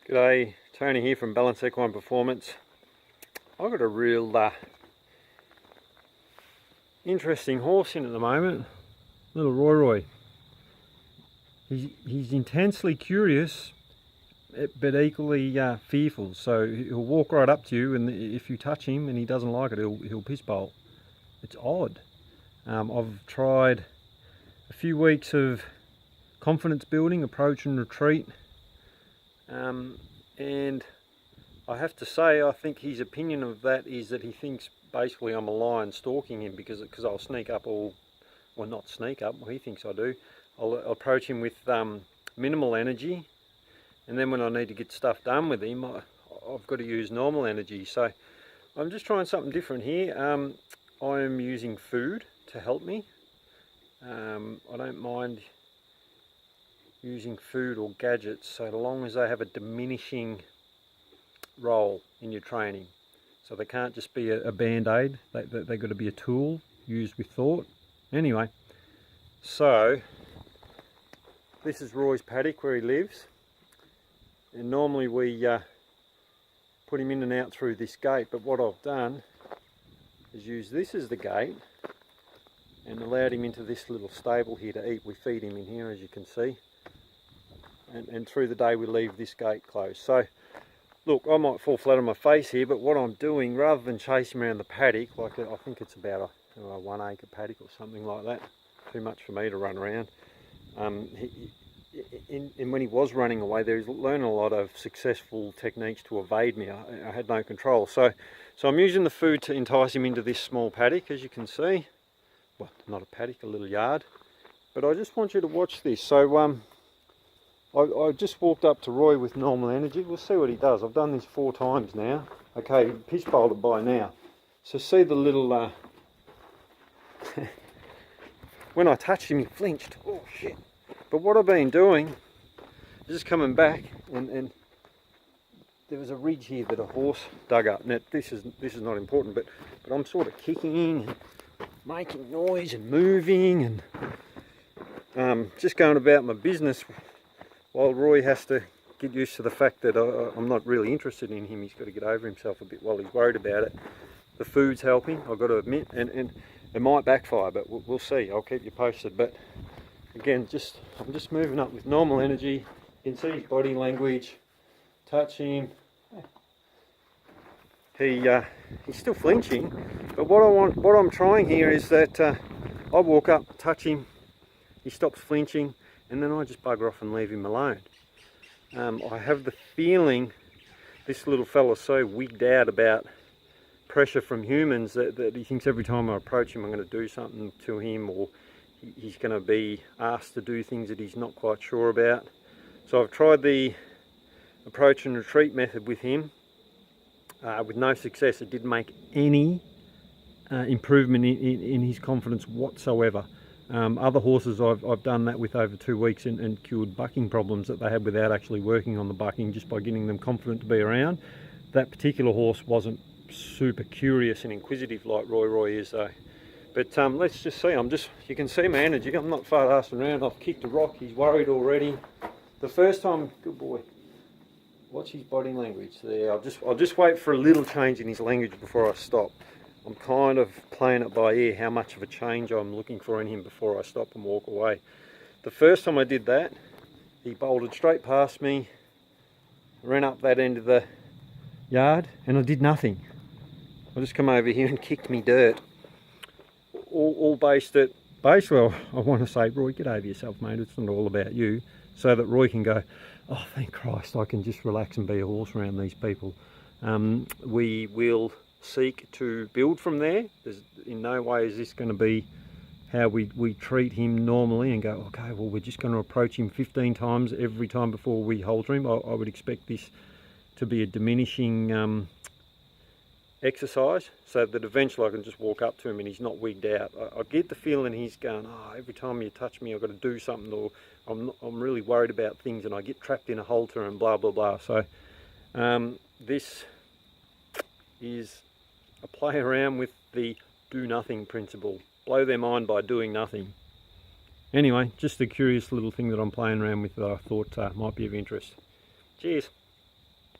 G'day, Tony here from Balance Equine Performance. I've got a real interesting horse in at the moment, little Roy. He's intensely curious, but equally fearful. So he'll walk right up to you, and if you touch him and he doesn't like it, he'll piss bowl. It's odd. I've tried a few weeks of confidence building, approach and retreat. And I have to say, I think his opinion of that is that he thinks basically I'm a lion stalking him because I'll sneak up, well not sneak up, well he thinks I do. I'll approach him with minimal energy, and then when I need to get stuff done with him, I've got to use normal energy. So I'm just trying something different here. I am using food to help me. I don't mind using food or gadgets so long as they have a diminishing role in your training. So they can't just be a band-aid, they've got to be a tool used with thought. Anyway, so this is Roy's paddock where he lives, and normally we put him in and out through this gate, but what I've done is use this as the gate and allowed him into this little stable here to eat. We feed him in here, as you can see. And through the day we leave this gate closed. So look, I might fall flat on my face here, but what I'm doing, rather than chasing around the paddock, like I think it's about a 1 acre paddock or something like that, too much for me to run around. And when he was running away, he's learned a lot of successful techniques to evade me. I had no control. So I'm using the food to entice him into this small paddock, as you can see. Well, not a paddock, a little yard. But I just want you to watch this. So I just walked up to Roy with normal energy. We'll see what he does. I've done this 4 times now. Okay, piss bowled by now. So see the little... when I touched him, he flinched. Oh, shit. But what I've been doing is just coming back, and there was a ridge here that a horse dug up. Now, this is not important, but I'm sort of kicking and making noise and moving and just going about my business, while Roy has to get used to the fact that I'm not really interested in him. He's got to get over himself a bit while he's worried about it. The food's helping, I've got to admit, and it might backfire, but we'll see. I'll keep you posted. But again, I'm just moving up with normal energy. You can see his body language, touch him. He's still flinching, but what I'm trying here is that I walk up, touch him, he stops flinching, and then I just bugger off and leave him alone. I have the feeling this little fella's so wigged out about pressure from humans that he thinks every time I approach him I'm going to do something to him, or he's going to be asked to do things that he's not quite sure about. So I've tried the approach and retreat method with him with no success. It didn't make any improvement in his confidence whatsoever. Other horses I've done that with over 2 weeks and cured bucking problems that they had without actually working on the bucking, just by getting them confident to be around. That particular horse wasn't super curious and inquisitive like Roy is though. But let's just see. You can see my energy. I'm not far arsing around. I've kicked a rock. He's worried already. The first time, good boy. Watch his body language there. I'll just wait for a little change in his language before I stop. I'm kind of playing it by ear how much of a change I'm looking for in him before I stop and walk away. The first time I did that, he bolted straight past me, ran up that end of the yard, and I did nothing. I just come over here and kicked me dirt. All based at base. Well, I want to say, Roy, get over yourself, mate. It's not all about you. So that Roy can go, oh, thank Christ, I can just relax and be a horse around these people. We will seek to build from there. In no way is this going to be how we treat him normally and go, okay, well, we're just going to approach him 15 times every time before we halter him. I would expect this to be a diminishing exercise, so that eventually I can just walk up to him and he's not wigged out. I get the feeling he's going, oh, every time you touch me I've got to do something, or I'm really worried about things and I get trapped in a halter and blah blah blah. So this is a play around with the do nothing principle. Blow their mind by doing nothing. Anyway, just a curious little thing that I'm playing around with that I thought might be of interest. Cheers.